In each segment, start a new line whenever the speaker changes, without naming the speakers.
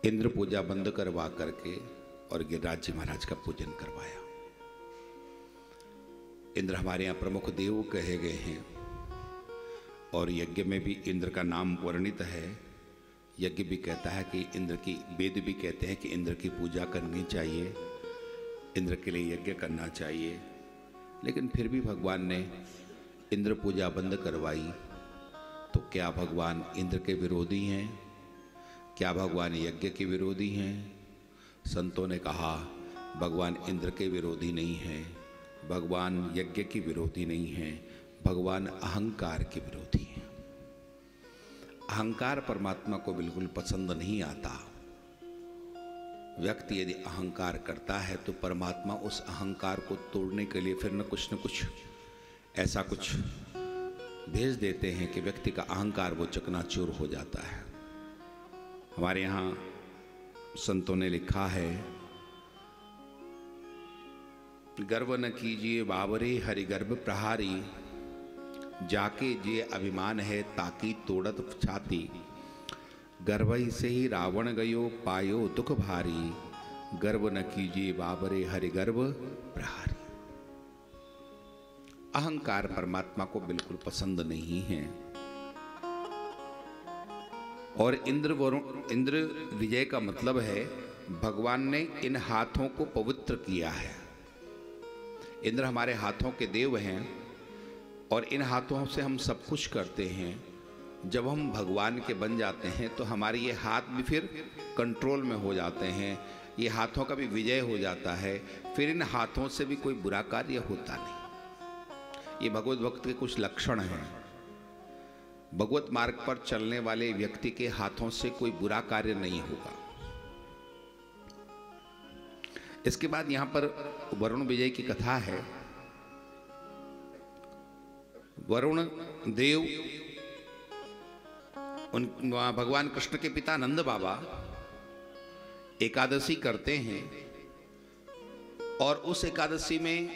इंद्र पूजा बंद करवा करके और गिरिराज जी महाराज का पूजन करवाया। इंद्र हमारे यहाँ प्रमुख देव कहे गए हैं और यज्ञ में भी इंद्र का नाम वर्णित है। यज्ञ भी कहता है कि इंद्र की, वेद भी कहते हैं कि इंद्र की पूजा करनी चाहिए, इंद्र के लिए यज्ञ करना चाहिए। लेकिन फिर भी भगवान ने इंद्र पूजा बंद करवाई, तो क्या भगवान इंद्र के विरोधी हैं? क्या भगवान यज्ञ के विरोधी हैं? संतों ने कहा भगवान इंद्र के विरोधी नहीं हैं, भगवान यज्ञ की विरोधी नहीं हैं, भगवान अहंकार के विरोधी हैं। अहंकार परमात्मा को बिल्कुल पसंद नहीं आता। व्यक्ति यदि अहंकार करता है तो परमात्मा उस अहंकार को तोड़ने के लिए फिर न कुछ ऐसा कुछ भेज देते हैं कि व्यक्ति का अहंकार वो चकनाचूर हो जाता है। हमारे यहाँ संतों ने लिखा है, गर्व न कीजिए बाबरे हरि गर्भ प्रहारी, जाके जे अभिमान है ताकि तोड़त छाती, गर्भ से ही रावण गयो पायो दुख भारी, गर्व न कीजिए बाबरे हरि गर्भ प्रहारी। अहंकार परमात्मा को बिल्कुल पसंद नहीं है। और इंद्र विजय का मतलब है भगवान ने इन हाथों को पवित्र किया है। इंद्र हमारे हाथों के देव हैं और इन हाथों से हम सब कुछ करते हैं। जब हम भगवान के बन जाते हैं तो हमारे ये हाथ भी फिर कंट्रोल में हो जाते हैं, ये हाथों का भी विजय हो जाता है। फिर इन हाथों से भी कोई बुरा कार्य होता नहीं। ये भगवत भक्त के कुछ लक्षण हैं। भगवत मार्ग पर चलने वाले व्यक्ति के हाथों से कोई बुरा कार्य नहीं होगा। इसके बाद यहां पर वरुण विजय की कथा है। वरुण देव भगवान कृष्ण के पिता नंद बाबा एकादशी करते हैं और उस एकादशी में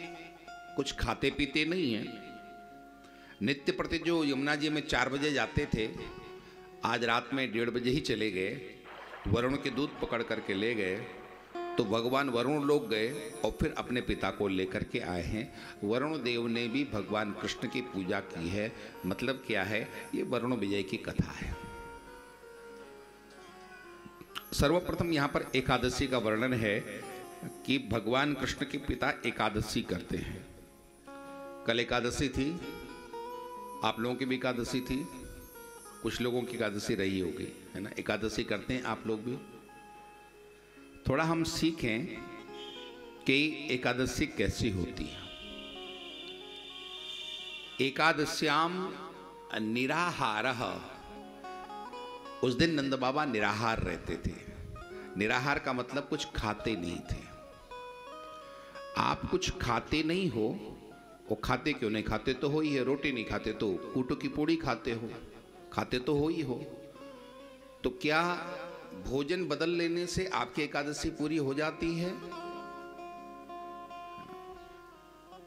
कुछ खाते पीते नहीं हैं। नित्य प्रति जो यमुना जी में 4 बजे जाते थे, आज रात में 1:30 बजे ही चले गए। वरुण के दूध पकड़ करके ले गए तो भगवान वरुण लोग गए और फिर अपने पिता को लेकर के आए हैं। वरुण देव ने भी भगवान कृष्ण की पूजा की है। मतलब क्या है? ये वरुण विजय की कथा है। सर्वप्रथम यहाँ पर एकादशी का वर्णन है कि भगवान कृष्ण के पिता एकादशी करते हैं। कल एकादशी थी, आप लोगों की भी एकादशी थी, कुछ लोगों की एकादशी रही होगी, है ना। एकादशी करते हैं आप लोग भी। थोड़ा हम सीखें कि एकादशी कैसी होती है। एकादश्याम निराहारः, उस दिन नंद बाबा निराहार रहते थे। निराहार का मतलब कुछ खाते नहीं थे। आप कुछ खाते नहीं हो, वो खाते क्यों नहीं? खाते तो हो ही है। रोटी नहीं खाते तो कूटू की पूड़ी खाते हो, खाते तो हो ही हो। तो क्या भोजन बदल लेने से आपकी एकादशी पूरी हो जाती है?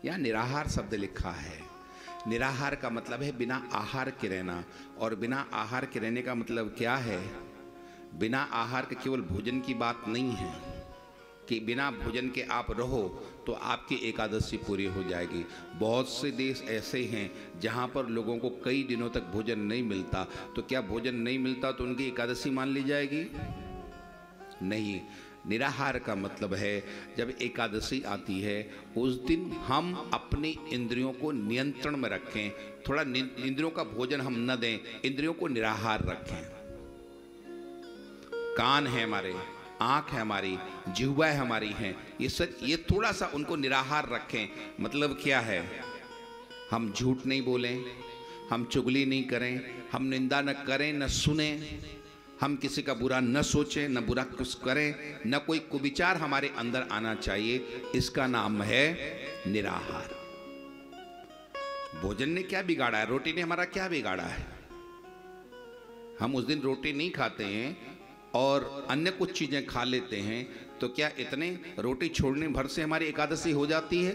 या निराहार शब्द लिखा है। निराहार का मतलब है बिना आहार के रहना। और बिना आहार के रहने का मतलब क्या है? बिना आहार के केवल भोजन की बात नहीं है कि बिना भोजन के आप रहो तो आपकी एकादशी पूरी हो जाएगी। बहुत से देश ऐसे हैं जहां पर लोगों को कई दिनों तक भोजन नहीं मिलता। तो क्या भोजन नहीं मिलता तो उनकी एकादशी मान ली जाएगी? नहीं। निराहार का मतलब है जब एकादशी आती है उस दिन हम अपनी इंद्रियों को नियंत्रण में रखें। थोड़ा इंद्रियों का भोजन हम न दें, इंद्रियों को निराहार रखें। कान है हमारे, आँख है हमारी, जिह्वा है हमारी है, ये थोड़ा सा उनको निराहार रखें। मतलब क्या है? हम झूठ नहीं बोलें, हम चुगली नहीं करें, हम निंदा न करें न सुने, हम किसी का बुरा न सोचें न बुरा कुछ करें, न कोई कुविचार हमारे अंदर आना चाहिए। इसका नाम है निराहार। भोजन ने क्या बिगाड़ा है? रोटी ने हमारा क्या बिगाड़ा है? हम उस दिन रोटी नहीं खाते हैं और अन्य कुछ चीजें खा लेते हैं, तो क्या इतने रोटी छोड़ने भर से हमारी एकादशी हो जाती है?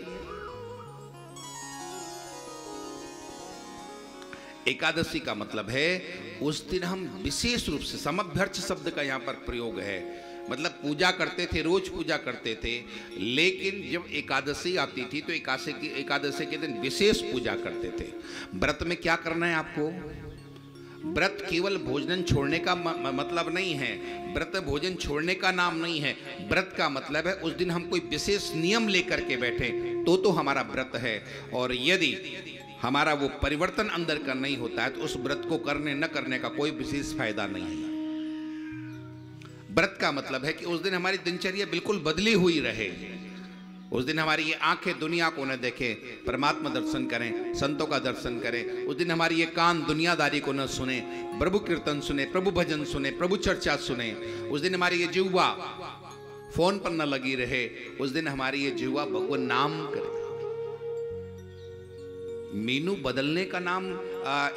एकादशी का मतलब है उस दिन हम विशेष रूप से, समभ्यर्च शब्द का यहाँ पर प्रयोग है, मतलब पूजा करते थे, रोज पूजा करते थे, लेकिन जब एकादशी आती थी तो एकादशी के दिन विशेष पूजा करते थे। व्रत में क्या करना है आपको? व्रत केवल भोजन छोड़ने का मतलब नहीं है, व्रत भोजन छोड़ने का नाम नहीं है। व्रत का मतलब है उस दिन हम कोई विशेष नियम लेकर के बैठे तो हमारा व्रत है। और यदि हमारा वो परिवर्तन अंदर का नहीं होता है तो उस व्रत को करने न करने का कोई विशेष फायदा नहीं है। व्रत का मतलब है कि उस दिन हमारी दिनचर्या बिल्कुल बदली हुई रहे, उस दिन हमारी ये आंखें दुनिया को न देखें, परमात्मा दर्शन करें, संतों का दर्शन करें। उस दिन हमारी ये कान दुनियादारी को न सुने, प्रभु कीर्तन सुने, प्रभु भजन सुने, प्रभु चर्चा सुने। उस दिन हमारी ये जिह्वा फोन पर न लगी रहे, उस दिन हमारी ये जिह्वा भगवान नाम करे। मीनू बदलने का नाम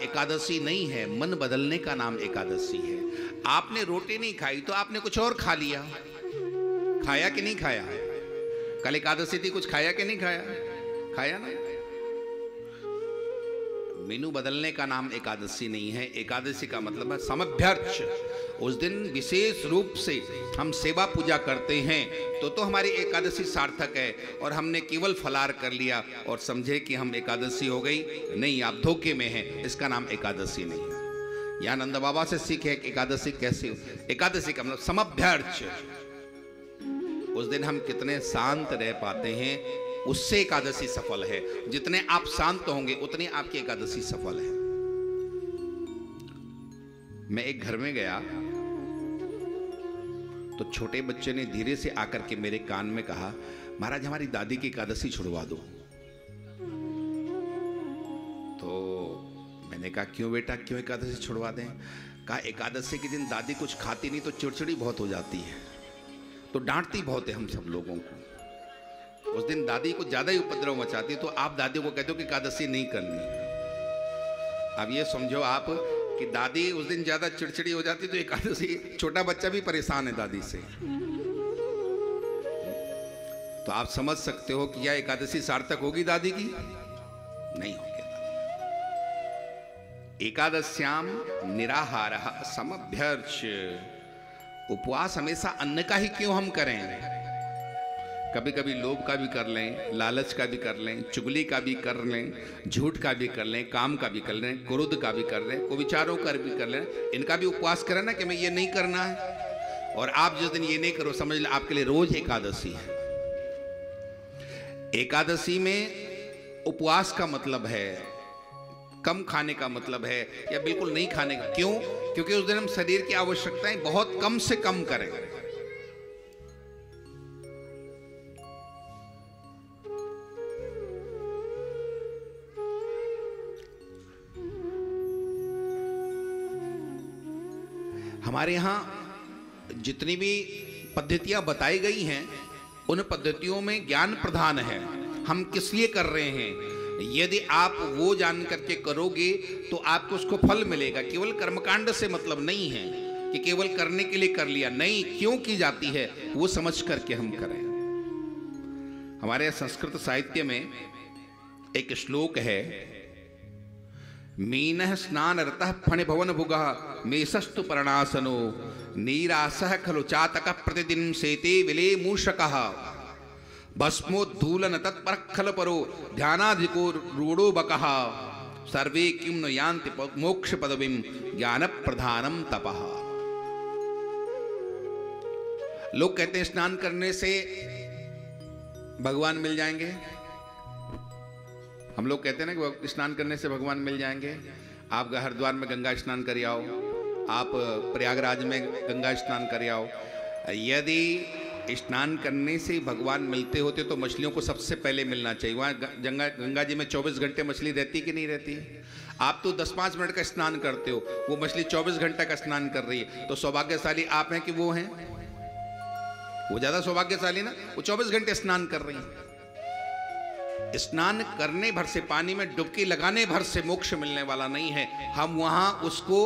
एकादशी नहीं है, मन बदलने का नाम एकादशी है। आपने रोटी नहीं खाई तो आपने कुछ और खा लिया, खाया कि नहीं खाया? कल एकादशी थी, कुछ खाया कि नहीं खाया? खाया ना। मेनू बदलने का नाम एकादशी नहीं है। एकादशी का मतलब है समभ्यर्च। उस दिन विशेष रूप से हम सेवा पूजा करते हैं तो हमारी एकादशी सार्थक है। और हमने केवल फलार कर लिया और समझे कि हम एकादशी हो गई, नहीं, आप धोखे में हैं, इसका नाम एकादशी नहीं है। यहाँ नंद बाबा से सीखे एकादशी कैसे हो। एकादशी का मतलब समभ्यर्च। उस दिन हम कितने शांत रह पाते हैं, उससे एकादशी सफल है। जितने आप शांत होंगे उतनी आपकी एकादशी सफल है। मैं एक घर में गया तो छोटे बच्चे ने धीरे से आकर के मेरे कान में कहा, महाराज हमारी दादी की एकादशी छुड़वा दो। तो मैंने कहा क्यों बेटा, क्यों एकादशी छुड़वा दें? कहा एकादशी के दिन दादी कुछ खाती नहीं तो चिड़चिड़ी बहुत हो जाती है, तो डांटती बहुत है हम सब लोगों को। उस दिन दादी को ज्यादा ही उपद्रव मचाती, तो आप दादी को कहते हो कि एकादशी नहीं करनी। अब ये समझो आप कि दादी उस दिन ज्यादा चिड़चिड़ी हो जाती तो एकादशी, छोटा बच्चा भी परेशान है दादी से, तो आप समझ सकते हो कि यह एकादशी सार्थक होगी दादी की? नहीं होगी। एकादश्याम निराहारः समभ्यर्च। उपवास हमेशा अन्न का ही क्यों हम करें? कभी कभी लोभ का भी कर लें, लालच का भी कर लें, चुगली का भी कर लें, झूठ का भी कर लें, काम का भी कर लें, क्रोध का भी कर लें, कुविचारों का भी कर लें, इनका भी उपवास करें ना कि मैं ये नहीं करना है। और आप जिस दिन ये नहीं करो, समझ लें आपके लिए रोज एकादशी है। एकादशी में उपवास का मतलब है कम खाने का मतलब है, या बिल्कुल नहीं खाने का। क्यों? क्योंकि उस दिन हम शरीर की आवश्यकताएं बहुत कम से कम करें। हमारे यहां जितनी भी पद्धतियां बताई गई हैं उन पद्धतियों में ज्ञान प्रधान है। हम किस लिए कर रहे हैं? यदि आप वो जान करके करोगे तो आपको उसको फल मिलेगा। केवल कर्मकांड से मतलब नहीं है कि केवल करने के लिए कर लिया, नहीं, क्यों की जाती है वो समझ करके हम करें। हमारे संस्कृत साहित्य में एक श्लोक है, मीनः स्नान रतः फण भवन भुगः मेषस्तु परणासनो नीरासः खलु चातकः प्रतिदिनं सेते विले मूषकः भस्मोद्धूलन तत्पर खल परो ध्यानाधिको रूढ़ो बकः सर्वे किं न यान्ति मोक्ष पदवीं ज्ञान प्रधानम तपः। लोग कहते हैं स्नान करने से भगवान मिल जाएंगे। हम लोग कहते हैं ना कि स्नान करने से भगवान मिल जाएंगे। आप हरिद्वार में गंगा स्नान कर आओ, आप प्रयागराज में गंगा स्नान कर आओ। यदि स्नान करने से भगवान मिलते होते तो मछलियों को सबसे पहले मिलना चाहिए। वहाँ गंगा जी में 24 घंटे मछली रहती कि नहीं रहती? आप तो 10-5 मिनट का स्नान करते हो, वो मछली 24 घंटे का स्नान कर रही है। तो सौभाग्यशाली आप हैं कि वो हैं? वो ज्यादा सौभाग्यशाली ना, वो 24 घंटे स्नान कर रही है। स्नान करने भर से, पानी में डुबकी लगाने भर से मोक्ष मिलने वाला नहीं है। हम वहां उसको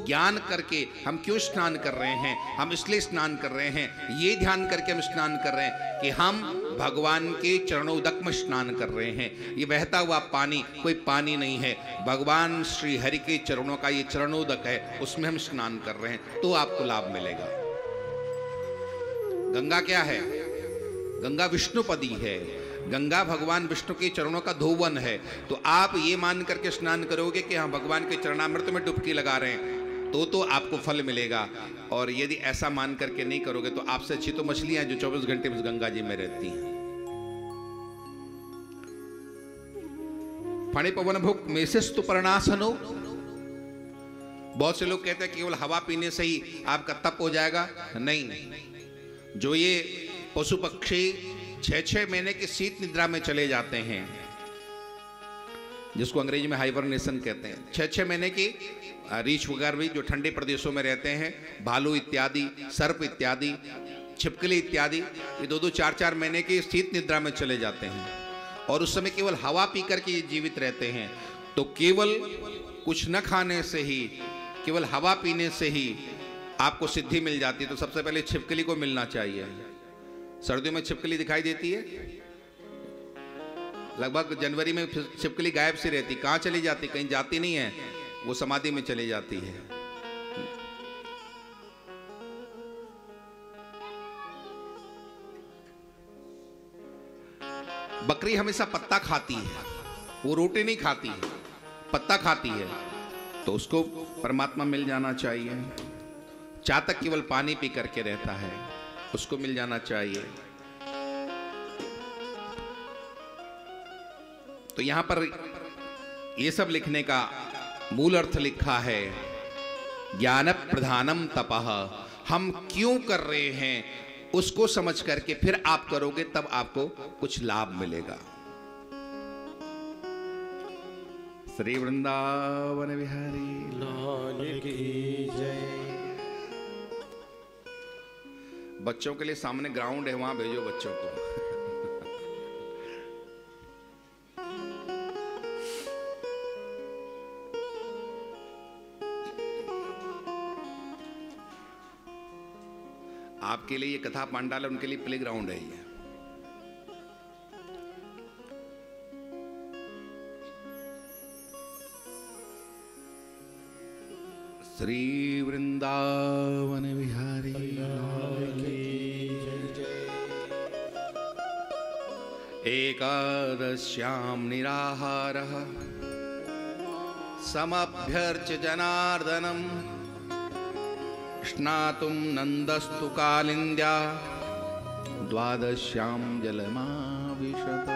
ज्ञान करके, हम क्यों स्नान कर रहे हैं, हम इसलिए स्नान कर रहे हैं, ये ध्यान करके हम स्नान कर रहे हैं कि हम भगवान के चरणोदक में स्नान कर रहे हैं। ये बहता हुआ पानी कोई पानी नहीं है, भगवान श्री हरि के चरणों का ये चरणोदक है, उसमें हम स्नान कर रहे हैं, तो आपको लाभ मिलेगा। गंगा क्या है? गंगा विष्णुपदी है, गंगा भगवान विष्णु के चरणों का धोवन है। तो आप ये मान करके स्नान करोगे कि हाँ भगवान के चरणामृत में डुबकी लगा रहे हैं, तो आपको फल मिलेगा। और यदि ऐसा मान करके नहीं करोगे तो आपसे अच्छी तो मछलियां जो 24 घंटे उस गंगा जी में रहती हैं। फणे पवन भुक मेसेस्तु पर्णासनो। बहुत से लोग कहते हैं केवल हवा पीने से ही आपका तप हो जाएगा। नहीं, जो ये पशु पक्षी 6-6 महीने की शीत निद्रा में चले जाते हैं, जिसको अंग्रेजी में हाइबरनेशन कहते हैं, 6-6 महीने की, रीछ वगैरह भी जो ठंडे प्रदेशों में रहते हैं, भालू इत्यादि, सर्प इत्यादि, छिपकली इत्यादि, ये 2-2, 4-4 महीने की शीत निद्रा में चले जाते हैं और उस समय केवल हवा पीकर के जीवित रहते हैं। तो केवल कुछ न खाने से ही, केवल हवा पीने से ही आपको सिद्धि मिल जाती है। तो सबसे पहले छिपकली को मिलना चाहिए। सर्दियों में छिपकली दिखाई देती है, लगभग जनवरी में छिपकली गायब सी रहती, कहां चली जाती? कहीं जाती नहीं है, वो समाधि में चली जाती है। बकरी हमेशा पत्ता खाती है, वो रोटी नहीं खाती है, पत्ता खाती है, तो उसको परमात्मा मिल जाना चाहिए। चातक केवल पानी पी करके रहता है, उसको मिल जाना चाहिए। तो यहां पर ये सब लिखने का मूल अर्थ लिखा है, ज्ञान प्रधानम तपः। हम क्यों कर रहे हैं उसको समझ करके फिर आप करोगे, तब आपको कुछ लाभ मिलेगा। श्री वृंदावन बिहारी लाल की जय। बच्चों के लिए सामने ग्राउंड है, वहां भेजो बच्चों को। आपके लिए ये कथा पांडाल है, उनके लिए प्ले ग्राउंड है ये। श्री वृंदावन बिहारी एकादश्यां निराहारः समभ्यर्च्य जनार्दनम् स्नातुं नन्दस्तु कालिन्द्या द्वादश्यां जलमाविशत।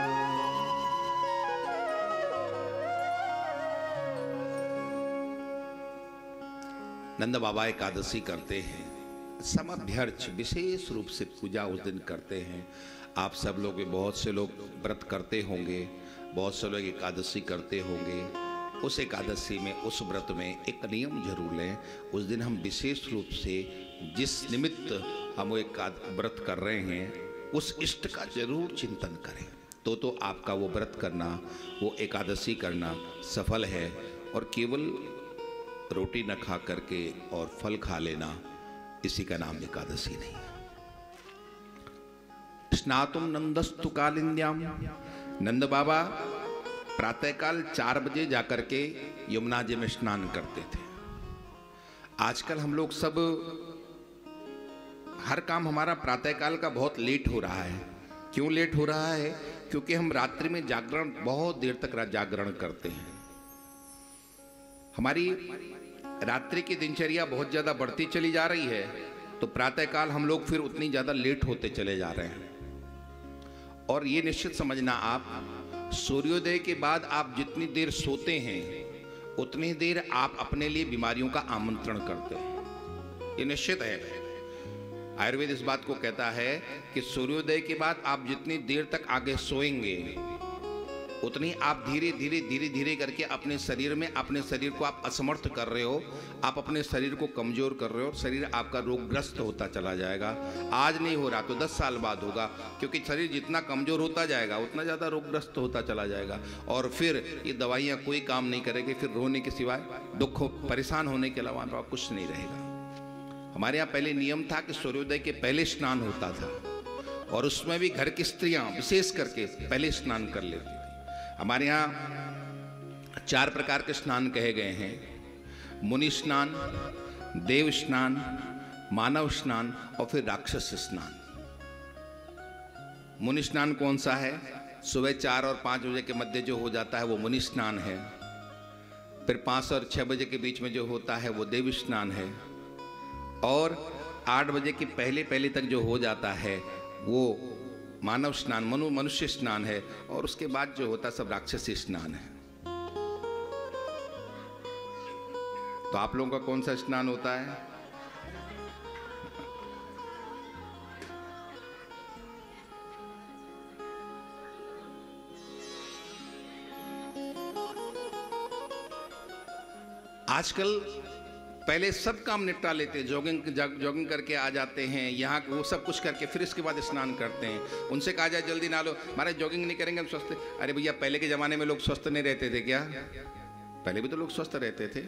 नंद बाबा एकादशी करते हैं, समभ्यर्च विशेष रूप से पूजा उस दिन करते हैं। आप सब लोग, बहुत से लोग व्रत करते होंगे, बहुत से लोग एकादशी करते होंगे। उस एकादशी में, उस व्रत में एक नियम जरूर लें। उस दिन हम विशेष रूप से जिस निमित्त हम वो व्रत कर रहे हैं, उस इष्ट का जरूर चिंतन करें, तो आपका वो व्रत करना, वो एकादशी करना सफल है। और केवल रोटी न खा करके और फल खा लेना, इसी का नाम एकादशी नहीं है। स्नातुम नंदस्तु कालिंद्याम। नंद बाबा प्रातःकाल 4 बजे जाकर के यमुना जी में स्नान करते थे। आजकल हम लोग सब, हर काम हमारा प्रातःकाल का बहुत लेट हो रहा है। क्यों लेट हो रहा है? क्योंकि हम रात्रि में जागरण, बहुत देर तक जागरण करते हैं। हमारी रात्रि की दिनचर्या बहुत ज्यादा बढ़ती चली जा रही है, तो प्रातःकाल हम लोग फिर उतनी ज्यादा लेट होते चले जा रहे हैं। और ये निश्चित समझना, आप सूर्योदय के बाद आप जितनी देर सोते हैं, उतनी देर आप अपने लिए बीमारियों का आमंत्रण करते हैं। ये निश्चित है। आयुर्वेद इस बात को कहता है कि सूर्योदय के बाद आप जितनी देर तक आगे सोएंगे, उतनी आप धीरे धीरे धीरे धीरे करके अपने शरीर को आप असमर्थ कर रहे हो, आप अपने शरीर को कमजोर कर रहे हो, शरीर आपका रोगग्रस्त होता चला जाएगा। आज नहीं हो रहा तो 10 साल बाद होगा, क्योंकि शरीर जितना कमजोर होता जाएगा उतना ज़्यादा रोगग्रस्त होता चला जाएगा, और फिर ये दवाइयाँ कोई काम नहीं करेगी, फिर रोने के सिवाय दुख परेशान होने के अलावा वहाँ कुछ नहीं रहेगा। हमारे यहाँ पहले नियम था कि सूर्योदय के पहले स्नान होता था, और उसमें भी घर की स्त्रियाँ विशेष करके पहले स्नान कर लेती थी। हमारे यहाँ 4 प्रकार के स्नान कहे गए हैं: मुनि स्नान, देव स्नान, मानव स्नान और फिर राक्षस स्नान। मुनि स्नान कौन सा है? सुबह 4 और 5 बजे के मध्य जो हो जाता है वो मुनि स्नान है। फिर 5 और 6 बजे के बीच में जो होता है वो देव स्नान है, और 8 बजे के पहले तक जो हो जाता है वो मानव स्नान, मनुष्य स्नान है, और उसके बाद जो होता सब राक्षसी स्नान है। तो आप लोगों का कौन सा स्नान होता है? आजकल पहले सब काम निपटा लेते हैं, जॉगिंग करके आ जाते हैं, यहाँ वो सब कुछ करके फिर इसके बाद स्नान करते हैं। उनसे कहा जाए जल्दी ना लो, महाराज जॉगिंग नहीं करेंगे हम स्वस्थ। अरे भैया, पहले के ज़माने में लोग स्वस्थ नहीं रहते थे क्या? पहले भी तो लोग स्वस्थ रहते थे।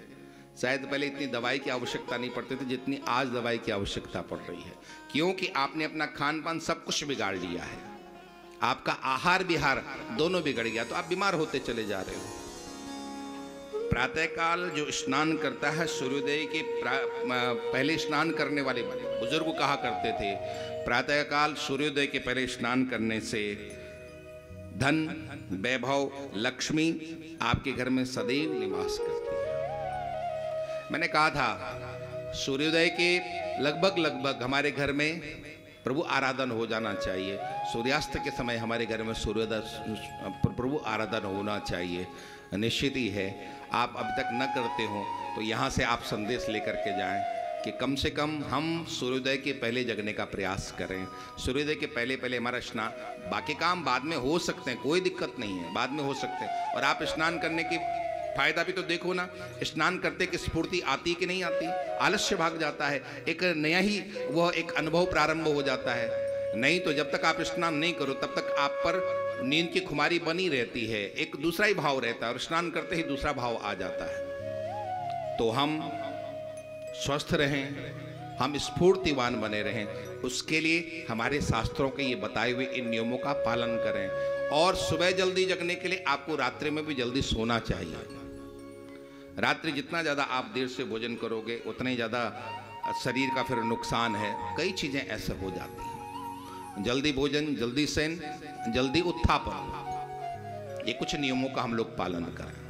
शायद पहले इतनी दवाई की आवश्यकता नहीं पड़ती थी जितनी आज दवाई की आवश्यकता पड़ रही है, क्योंकि आपने अपना खान पान सब कुछ बिगाड़ लिया है। आपका आहार विहार दोनों बिगड़ गया, तो आप बीमार होते चले जा रहे हो। प्रातःकाल जो स्नान करता है, सूर्योदय के पहले स्नान करने वाले बुजुर्ग कहा करते थे, प्रातःकाल सूर्योदय के पहले स्नान करने से धन, वैभव, लक्ष्मी आपके घर में सदैव निवास करती है। मैंने कहा था सूर्योदय के लगभग हमारे घर में प्रभु आराधन हो जाना चाहिए। सूर्यास्त के समय हमारे घर में सूर्योदय प्रभु आराधन होना चाहिए, निश्चित ही है। आप अब तक न करते हो तो यहाँ से आप संदेश लेकर के जाएं कि कम से कम हम सूर्योदय के पहले जगने का प्रयास करें। सूर्योदय के पहले हमारा स्नान, बाकी काम बाद में हो सकते हैं, कोई दिक्कत नहीं है, बाद में हो सकते हैं। और आप स्नान करने की फायदा भी तो देखो ना, स्नान करते कि स्फूर्ति आती कि नहीं आती, आलस्य भाग जाता है, एक नया ही वह एक अनुभव प्रारंभ हो जाता है। नहीं तो जब तक आप स्नान नहीं करो तब तक आप पर नींद की खुमारी बनी रहती है, एक दूसरा ही भाव रहता है, और स्नान करते ही दूसरा भाव आ जाता है। तो हम स्वस्थ रहें, हम स्फूर्तिवान बने रहें, उसके लिए हमारे शास्त्रों के ये बताए हुए इन नियमों का पालन करें। और सुबह जल्दी जगने के लिए आपको रात्रि में भी जल्दी सोना चाहिए। रात्रि जितना ज़्यादा आप देर से भोजन करोगे उतना ही ज़्यादा शरीर का फिर नुकसान है, कई चीज़ें ऐसे हो जाती हैं। जल्दी भोजन, जल्दी शयन, जल्दी उत्थापन, ये कुछ नियमों का हम लोग पालन करें।